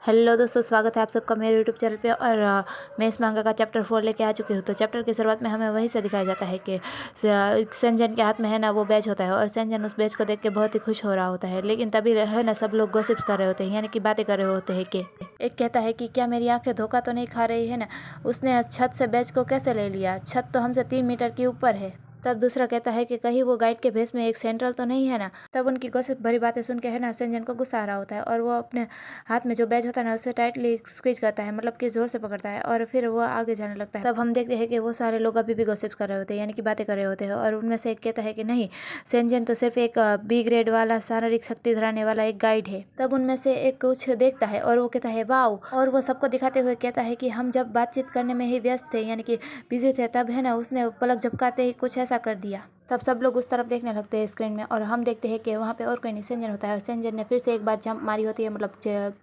Hello दोस्तों, स्वागत है आप सबका मेरे यूट्यूब चैनल पे। और मैं इस मांगा का चैप्टर 4 लेके आ चुकी हूँ। तो चैप्टर की शुरुआत में हमें वहीं से दिखाया जाता है कि सेंजन के हाथ में है ना वो बैज होता है, और सेंजन उस बैज को देख के बहुत ही खुश हो रहा होता है। लेकिन तभी है ना सब लोग गॉसिप्स कर रहे होते हैं, यानी कि बातें कर रहे होते हैं कि एक कहता है कि क्या मेरी आंखें धोखा तो नहीं खा रही है ना, उसने छत से बैज को कैसे ले लिया, छत तो हमसे 3 मीटर के ऊपर है। तब दूसरा कहता है कि कहीं वो गाइड के भेस में एक सेंट्रल तो नहीं है ना। तब उनकी गॉसिप भरी बातें सुन के है ना सेंजन को गुस्सा आ रहा होता है, और वो अपने हाथ में जो बैज होता है ना उसे टाइटली स्क्वीज करता है, मतलब कि जोर से पकड़ता है, और फिर वो आगे जाने लगता है। तब हम देखते हैं कि वो सारे लोग अभी भी गॉसिप्स कर रहे होते हैं, यानी कि बातें कर रहे होते हैं। और उनमें से एक कहता है कि नहीं, सेंजन तो सिर्फ एक बी ग्रेड वाला शारीरिक शक्ति धराने वाला एक गाइड है। तब उनमें से एक कुछ देखता है और वो कहता है वाओ, और वो सबको दिखाते हुए कहता है कि हम जब बातचीत करने में ही व्यस्त थे, यानी कि बिजी थे, तब है ना उसने पलक झपकाते ही कुछ ऐसा कर दिया। तब सब लोग उस तरफ देखने लगते हैं स्क्रीन में, और हम देखते हैं कि वहाँ पे और कोई नहीं, सेंजन होता है। और सेंजन ने फिर से एक बार जंप मारी होती है, मतलब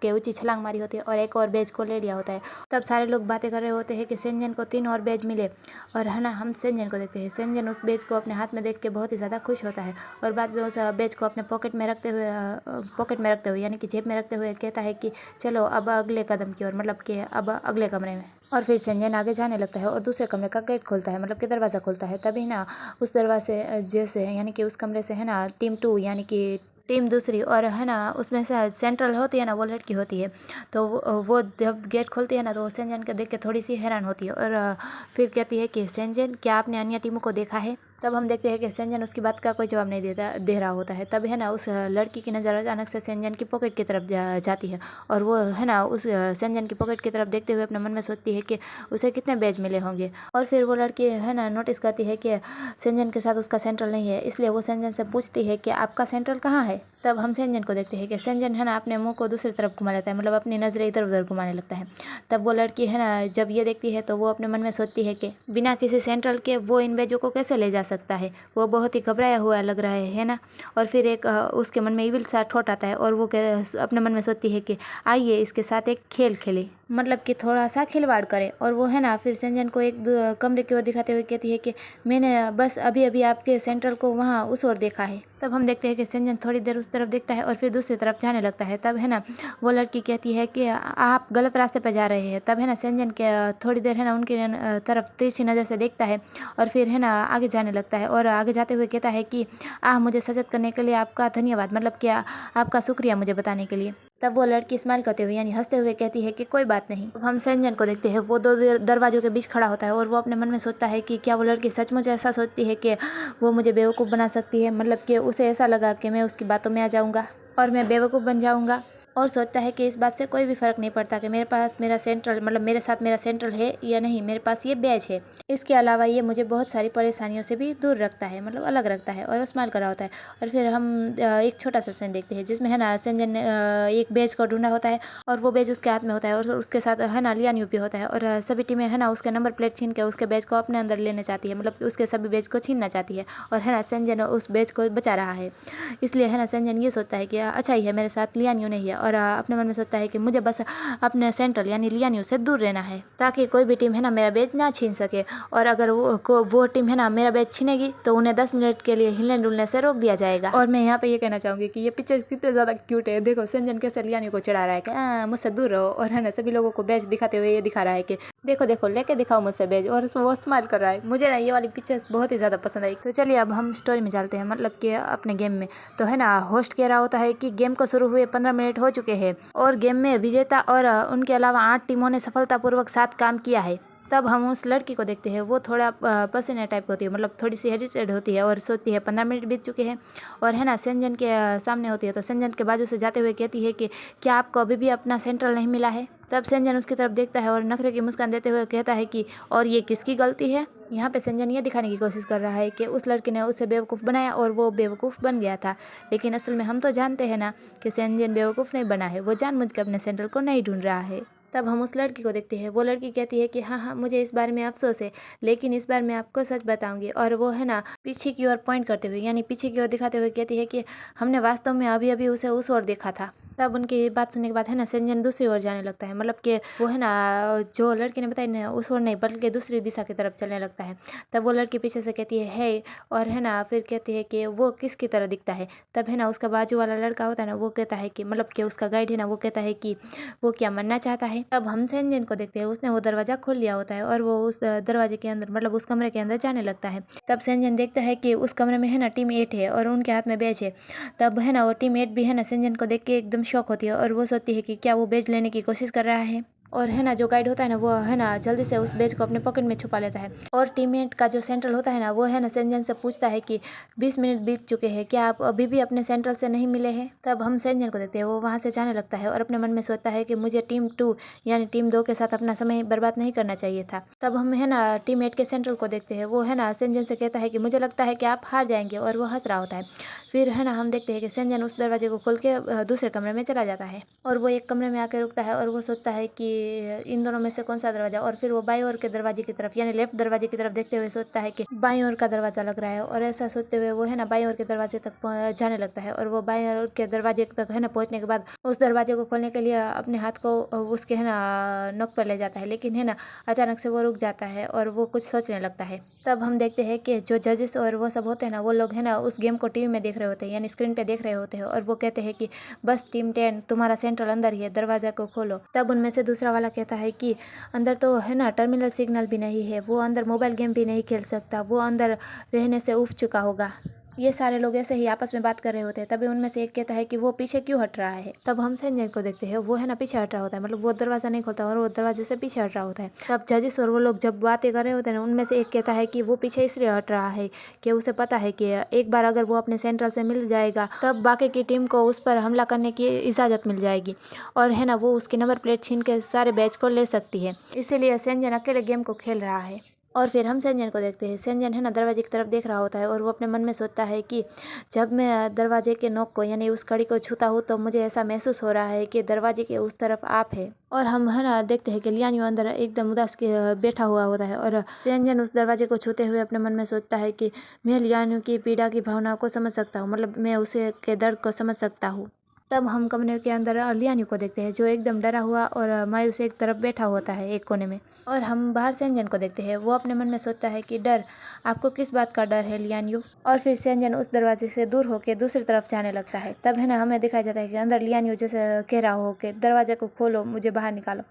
के ऊंची छलांग मारी होती है, और एक और बैज को ले लिया होता है। तब सारे लोग बातें कर रहे होते हैं कि सेंजन को 3 और बैज मिले। और है ना हम सेंजन को देखते हैं, सेंजन उस बैज को अपने हाथ में देख के बहुत ही ज़्यादा खुश होता है, और बाद में उस बैज को अपने पॉकेट में रखते हुए यानी कि जेब में रखते हुए कहता है कि चलो अब अगले कदम की ओर, मतलब कि अब अगले कमरे में। और फिर सेंजन आगे जाने लगता है और दूसरे कमरे का गेट खोलता है, मतलब कि दरवाज़ा खोलता है। तभी ना उस दरवाजे जैसे यानी कि उस कमरे से है ना टीम 2 यानी कि टीम दूसरी, और है ना उसमें से सेंट्रल होती है ना, वो लड़की होती है। तो वो जब गेट खोलती है ना तो वो सेंजन को देख के थोड़ी सी हैरान होती है, और फिर कहती है कि सेंजन क्या आपने अन्य टीमों को देखा है। तब हम देखते हैं कि सेंजन उसकी बात का कोई जवाब नहीं दे रहा होता है। तब है ना उस लड़की की नज़र अचानक से सेंजन की पॉकेट की तरफ जाती है, और वो है ना उस सेंजन की पॉकेट की तरफ देखते हुए अपने मन में सोचती है कि उसे कितने बैज मिले होंगे। और फिर वो लड़की है ना नोटिस करती है कि सेंजन के साथ उसका सेंट्रल नहीं है, इसलिए वो सेंजन से पूछती है कि आपका सेंट्रल कहाँ है। तब हम सेंजन को देखते हैं कि सेंजन है ना अपने मुंह को दूसरी तरफ घुमा लेता है, मतलब अपनी नज़रें इधर उधर घुमाने लगता है। तब वो लड़की है ना जब ये देखती है तो वो अपने मन में सोचती है कि बिना किसी सेंट्रल के वो इन बैजों को कैसे ले जा सकता है, वो बहुत ही घबराया हुआ लग रहा है ना। और फिर एक उसके मन में इविल सा थॉट आता है, और वो अपने मन में सोचती है कि आइए इसके साथ एक खेल खेले, मतलब कि थोड़ा सा खिलवाड़ करे। और वो है ना फिर सेंजन को एक कमरे की ओर दिखाते हुए कहती है कि मैंने बस अभी अभी आपके सेंट्रल को वहाँ उस ओर देखा है। तब हम देखते हैं कि सेंजन थोड़ी देर उस तरफ देखता है और फिर दूसरी तरफ जाने लगता है। तब है ना वो लड़की कहती है कि आप गलत रास्ते पर जा रहे हैं। तब है ना सेंजन के थोड़ी देर है ना उनकी तरफ तिरछी नज़र से देखता है, और फिर है ना आगे जाने लगता है, और आगे जाते हुए कहता है कि मुझे सजग करने के लिए आपका धन्यवाद, मतलब कि आपका शुक्रिया मुझे बताने के लिए। तब वो लड़की स्माइल करते हुए यानी हंसते हुए कहती है कि कोई बात नहीं। अब हम सेंजन को देखते हैं, वो दो दरवाजों के बीच खड़ा होता है, और वो अपने मन में सोचता है कि क्या वो लड़की सचमुच ऐसा सोचती है कि वो मुझे बेवकूफ़ बना सकती है, मतलब कि उसे ऐसा लगा कि मैं उसकी बातों में आ जाऊँगा और मैं बेवकूफ़ बन जाऊँगा। और सोचता है कि इस बात से कोई भी फ़र्क नहीं पड़ता कि मेरे पास मेरा सेंट्रल, मतलब मेरे साथ मेरा सेंट्रल है या नहीं, मेरे पास ये बैज है। इसके अलावा ये मुझे बहुत सारी परेशानियों से भी दूर रखता है, मतलब अलग रखता है, और स्माइल कर रहा होता है। और फिर हम एक छोटा सा सीन देखते हैं जिसमें है ना सेंजन ने एक बैज को ढूंढा होता है, और वो बैज उसके हाथ में होता है, और उसके साथ है ना लियान यूपी होता है। और सभी टीमें है ना उसके नंबर प्लेट छीन के उसके बैज को अपने अंदर लेना चाहती है, मतलब उसके सभी बैज को छीनना चाहती है। और है ना सेंजन उस बैज को बचा रहा है, इसलिए है ना सेंजन ये सोचता है कि अच्छा ही है मेरे साथ लियान यू नहीं है, और अपने मन में सोचता है कि मुझे बस अपने सेंट्रल यानी लियान यू से दूर रहना है, ताकि कोई भी टीम है ना मेरा बैज ना छीन सके। और अगर वो टीम है ना मेरा बैज छीनेगी तो उन्हें 10 मिनट के लिए हिलने डुलने से रोक दिया जाएगा। और मैं यहाँ पे ये कहना चाहूँगी कि ये पिक्चर कितने ज़्यादा क्यूट है। देखो सेंजन कैसे लियान यू को चिढ़ा रहा है कि मुझसे दूर रहो, और है ना सभी लोगों को बैज दिखाते हुए ये दिखा रहा है कि देखो देखो लेके दिखाओ मुझसे बैज, और वो स्माइल कर रहा है। मुझे ना ये वाली पिक्चर्स बहुत ही ज़्यादा पसंद आई। तो चलिए अब हम स्टोरी में चलते हैं, मतलब कि अपने गेम में। तो है ना होस्ट कह रहा होता है कि गेम को शुरू हुए 15 मिनट हो चुके हैं, और गेम में विजेता और उनके अलावा 8 टीमों ने सफलतापूर्वक साथ काम किया है। तब हम उस लड़की को देखते हैं, वो थोड़ा पसीने टाइप होती है, मतलब थोड़ी सी हेजिटेड होती है, और सोचती है 15 मिनट बीत चुके हैं। और है ना सेंजन के सामने होती है, तो सेंजन के बाजू से जाते हुए कहती है कि क्या आपको अभी भी अपना सेंट्रल नहीं मिला है। तब सेंजन उसकी तरफ देखता है और नखरे की मुस्कान देते हुए कहता है कि और ये किसकी गलती है। यहाँ पे सेंजन ये दिखाने की कोशिश कर रहा है कि उस लड़के ने उसे बेवकूफ़ बनाया और वो बेवकूफ़ बन गया था, लेकिन असल में हम तो जानते हैं ना कि सेंजन बेवकूफ़ नहीं बना है, वो जानबूझ के अपने सेंट्रल को नहीं ढूंढ रहा है। तब हम उस लड़की को देखते हैं। वो लड़की कहती है कि हाँ हाँ मुझे इस बारे में अफसोस है, लेकिन इस बार मैं आपको सच बताऊंगी। और वो है ना पीछे की ओर पॉइंट करते हुए यानी पीछे की ओर दिखाते हुए कहती है कि हमने वास्तव में अभी अभी उसे उस ओर देखा था। तब उनकी बात सुनने के बाद है ना सेंजन दूसरी ओर जाने लगता है, मतलब कि वो है ना जो लड़की ने बताया ना उस ओर नहीं बल्कि दूसरी दिशा की तरफ चलने लगता है। तब वो लड़की पीछे से कहती है हे, और है ना फिर कहती है कि वो किसकी तरह दिखता है। तब है ना उसका बाजू वाला लड़का होता है ना वो कहता है कि मतलब कि उसका गाइड है ना वो कहता है कि वो क्या मरना चाहता है। तब हम सेंजन को देखते हैं, उसने वो दरवाजा खोल लिया होता है और वो उस दरवाजे के अंदर मतलब उस कमरे के अंदर जाने लगता है। तब सेंजन देखता है कि उस कमरे में है ना टीम 8 है और उनके हाथ में बैज है। तब है ना वो टीम 8 भी है ना सेंजन को देख के एकदम शॉक होती है और वो सोचती है कि क्या वो बैज लेने की कोशिश कर रहा है। और है ना जो गाइड होता है ना वो है ना जल्दी से उस बैज को अपने पॉकेट में छुपा लेता है। और टीममेट का जो सेंट्रल होता है ना वो है ना सेंजन से पूछता है कि 20 मिनट बीत चुके हैं, क्या आप अभी भी अपने सेंट्रल से नहीं मिले हैं। तब हम सेंजन को देखते हैं, वो वहाँ से जाने लगता है और अपने मन में सोचता है कि मुझे टीम 2 यानी टीम 2 के साथ अपना समय बर्बाद नहीं करना चाहिए था। तब हम है ना टीम 8 के सेंट्रल को देखते हैं, वो है ना सेंजन से कहता है कि मुझे लगता है कि आप हार जाएंगे, और वो हंस रहा होता है। फिर है ना हम देखते हैं कि सेंजन उस दरवाजे को खोल के दूसरे कमरे में चला जाता है और वो एक कमरे में आकर रुकता है और वो सोचता है कि इन दोनों में से कौन सा दरवाजा। और फिर वो बाईं ओर के दरवाजे की तरफ यानी लेफ्ट दरवाजे की तरफ देखते हुए सोचता है कि बाईं ओर का दरवाजा लग रहा है। और ऐसा सोचते हुए वो है ना बाईं ओर के दरवाजे तक जाने लगता है और वो बाईं ओर के दरवाजे तक है ना पहुंचने के बाद उस दरवाजे को खोलने के लिए अपने हाथ को उसके है ना नोक पर ले जाता है, लेकिन है ना अचानक से वो रुक जाता है और वो कुछ सोचने लगता है। तब हम देखते हैं कि जो जजेस और वो सब होते हैं ना वो लोग है ना उस गेम को टीवी में देख रहे होते हैं यानी स्क्रीन पे देख रहे होते हैं और वो कहते हैं कि बस टीम 10 तुम्हारा सेंट्रल अंदर ही है, दरवाजा को खोलो। तब उनमें से दूसरा वाला कहता है कि अंदर तो है ना टर्मिनल सिग्नल भी नहीं है, वो अंदर मोबाइल गेम भी नहीं खेल सकता, वो अंदर रहने से उफ चुका होगा। ये सारे लोग ऐसे ही आपस में बात कर रहे होते हैं। तभी उनमें से एक कहता है कि वो पीछे क्यों हट रहा है। तब हम सेंजन को देखते हैं, वो है ना पीछे हट रहा होता है, मतलब वो दरवाजा नहीं खोलता और वो दरवाजे से पीछे हट रहा होता है। तब जजेस और वो लोग जब बातें कर रहे होते हैं ना उनमें से एक कहता है कि वो पीछे इसलिए हट रहा है कि उसे पता है कि एक बार अगर वो अपने सेंट्रल से मिल जाएगा तब बाकी की टीम को उस पर हमला करने की इजाज़त मिल जाएगी और है ना वो उसकी नंबर प्लेट छीन के सारे बैच को ले सकती है, इसीलिए सेंजन अकेले गेम को खेल रहा है। और फिर हम सेंजन को देखते हैं, सेंजन है ना दरवाजे की तरफ देख रहा होता है और वो अपने मन में सोचता है कि जब मैं दरवाजे के नोक को यानी उस कड़ी को छूता हूँ तो मुझे ऐसा महसूस हो रहा है कि दरवाजे के उस तरफ आप है। और हम है ना देखते हैं कि लियान्यू अंदर एकदम उदास के बैठा हुआ होता है और सेंजन उस दरवाजे को छूते हुए अपने मन में सोचता है कि मैं लियान्यू की पीड़ा की भावना को समझ सकता हूँ, मतलब मैं उसे के दर्द को समझ सकता हूँ। तब हम कमरे के अंदर लियान्यू को देखते हैं जो एकदम डरा हुआ और मायूस एक तरफ बैठा होता है एक कोने में। और हम बाहर सेंजन को देखते हैं, वो अपने मन में सोचता है कि डर, आपको किस बात का डर है लियान्यू। और फिर सेंजन उस दरवाजे से दूर होकर दूसरी तरफ जाने लगता है। तब है ना हमें दिखाया जाता है कि अंदर लियान्यू जैसे कह रहा हो कि दरवाजे को खोलो, मुझे बाहर निकालो,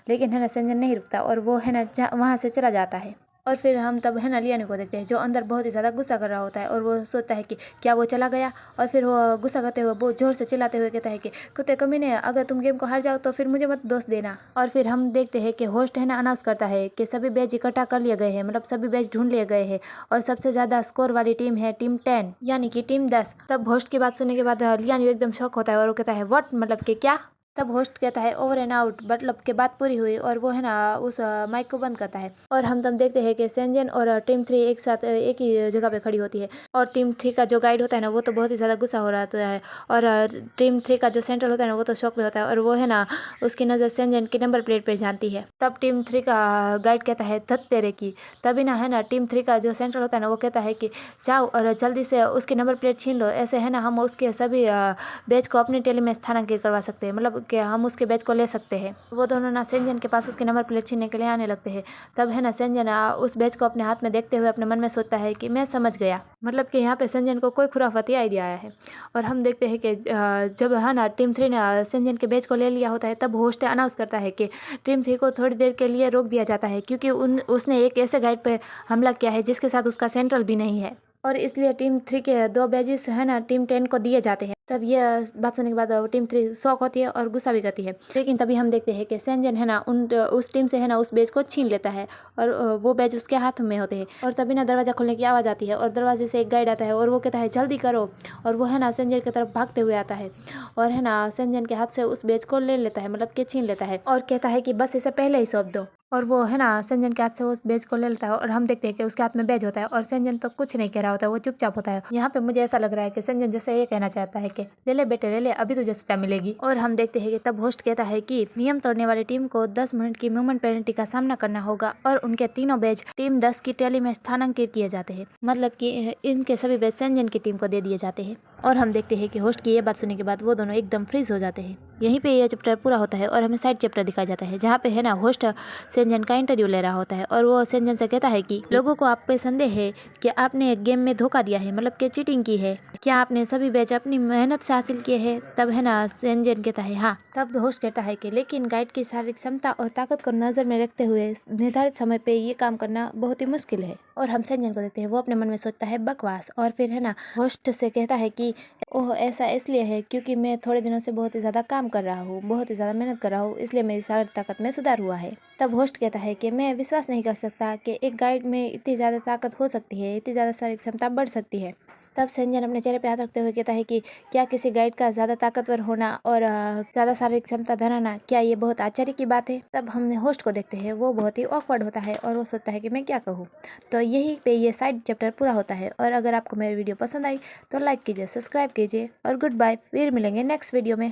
लेकिन है ना सेंजन नहीं रुकता और वो है ना वहाँ से चला जाता है। और फिर हम तब है ना लियान्यू को देखते हैं जो अंदर बहुत ही ज़्यादा गुस्सा कर रहा होता है और वो सोचता है कि क्या वो चला गया। और फिर वो गुस्सा करते हुए बहुत ज़ोर से चिल्लाते हुए कहता है कि कुत्ते कमीने, अगर तुम गेम को हार जाओ तो फिर मुझे मत दोष देना। और फिर हम देखते हैं कि होस्ट है ना अनाउंस करता है कि सभी बैच इकट्ठा कर लिए गए हैं, मतलब सभी बैच ढूंढ लिए गए हैं और सबसे ज़्यादा स्कोर वाली टीम है टीम 10 यानी कि टीम 10। तब होस्ट की बात सुनने के बाद लियान्यू एकदम शॉक होता है और वो कहता है व्हाट, मतलब कि क्या। तब होस्ट कहता है ओवर एंड आउट, मतलब के बात पूरी हुई और वो है ना उस माइक को बंद करता है। और हम तब देखते हैं कि सेंजन और टीम 3 एक साथ एक ही जगह पे खड़ी होती है और टीम 3 का जो गाइड होता है ना वो तो बहुत ही ज़्यादा गुस्सा हो रहा होता है और टीम 3 का जो सेंट्रल होता है ना वो तो शॉक में होता है और वो है ना उसकी नज़र सेंजन की नंबर प्लेट पर जानती है। तब टीम 3 का गाइड कहता है धत तेरे की। तभी ना है ना टीम 3 का जो सेंट्रल होता है ना वो कहता है कि जाओ और जल्दी से उसकी नंबर प्लेट छीन लो, ऐसे है ना हम उसके सभी बैच को अपनी टेली में स्थानांतरित करवा सकते हैं, मतलब कि हम उसके बैच को ले सकते हैं। वो दोनों ना सेंजन के पास उसकी नंबर प्लेट छीनने के लिए आने लगते हैं। तब है ना सेंजन उस बैच को अपने हाथ में देखते हुए अपने मन में सोचता है कि मैं समझ गया, मतलब कि यहाँ पे सेंजन को कोई खुराफाती आइडिया आया है। और हम देखते हैं कि जब है ना टीम 3 ने सेंजन के बैच को ले लिया होता है तब होस्ट अनाउंस करता है कि टीम 3 को थोड़ी देर के लिए रोक दिया जाता है क्योंकि उसने एक ऐसे गाइड पर हमला किया है जिसके साथ उसका सेंट्रल भी नहीं है और इसलिए टीम 3 के 2 बैजेस है ना टीम 10 को दिए जाते हैं। तब ये बात सुनने के बाद टीम 3 शॉक होती है और गुस्सा भी करती है, लेकिन तभी हम देखते हैं कि सेंजन है ना उस टीम से है ना उस बैज को छीन लेता है और वो बैज उसके हाथ में होते हैं। और तभी ना दरवाजा खोलने की आवाज़ आती है और दरवाजे से एक गाइड आता है और वो कहता है जल्दी करो। और वो है ना सेंजन की तरफ भागते हुए आता है और है ना सेंजन के हाथ से उस बैज को ले लेता है, मतलब कि छीन लेता है और कहता है कि बस इसे पहले ही सौंप दो। और वो है ना संजन के हाथ से उस बैज को ले लेता है और हम देखते हैं कि उसके हाथ में बैज होता है और संजन तो कुछ नहीं कह रहा होता है, वो चुपचाप होता है। यहाँ पे मुझे ऐसा लग रहा है कि संजन जैसे ये कहना चाहता है कि ले ले बेटे ले ले, अभी तुझे सजा मिलेगी। और हम देखते हैं कि तब होस्ट कहता है कि नियम तोड़ने वाली टीम को 10 मिनट की मूवमेंट पेनल्टी का सामना करना होगा और उनके तीनों बैज टीम 10 की टैली में स्थानांतरित किए जाते हैं, मतलब कि इनके सभी बैज संजन की टीम को दे दिए जाते हैं। और हम देखते हैं कि होस्ट की ये बात सुनने के बाद वो दोनों एकदम फ्रीज हो जाते हैं। यहीं पे यह चैप्टर पूरा होता है और हमें साइड चैप्टर दिखाया जाता है जहाँ पे है ना होस्ट सेंजन का इंटरव्यू ले रहा होता है और वो सेंजन से कहता है कि लोगों को आप पे संदेह है कि आपने गेम में धोखा दिया है, मतलब कि चीटिंग की है, क्या आपने सभी बैच अपनी मेहनत से हासिल किए हैं? तब है ना सेंजन कहता है हाँ। तब होस्ट कहता है कि लेकिन गाइड की शारीरिक क्षमता और ताकत को नजर में रखते हुए निर्धारित समय पे ये काम करना बहुत ही मुश्किल है। और हम सेंजन को देखते हैं, वो अपने मन में सोचता है बकवास, और फिर है ना होस्ट से कहता है कि ओह ऐसा इसलिए है क्योंकि मैं थोड़े दिनों से बहुत ही ज़्यादा काम कर रहा हूँ, बहुत ही ज़्यादा मेहनत कर रहा हूँ, इसलिए मेरी शारीरिक ताकत में सुधार हुआ है। तब होस्ट कहता है कि मैं विश्वास नहीं कर सकता कि एक गाइड में इतनी ज़्यादा ताकत हो सकती है, इतनी ज़्यादा शारीरिक क्षमता बढ़ सकती है। तब संजन अपने चेहरे पे हाथ रखते हुए कहता है कि क्या किसी गाइड का ज़्यादा ताकतवर होना और ज़्यादा शारीरिक क्षमता धराना, क्या ये बहुत आश्चर्य की बात है? तब हमने होस्ट को देखते हैं, वो बहुत ही ऑकवर्ड होता है और वो सोचता है कि मैं क्या कहूँ। तो यहीं पे ये साइड चैप्टर पूरा होता है। और अगर आपको मेरी वीडियो पसंद आई तो लाइक कीजिए, सब्सक्राइब कीजिए और गुड बाय, फिर मिलेंगे नेक्स्ट वीडियो में।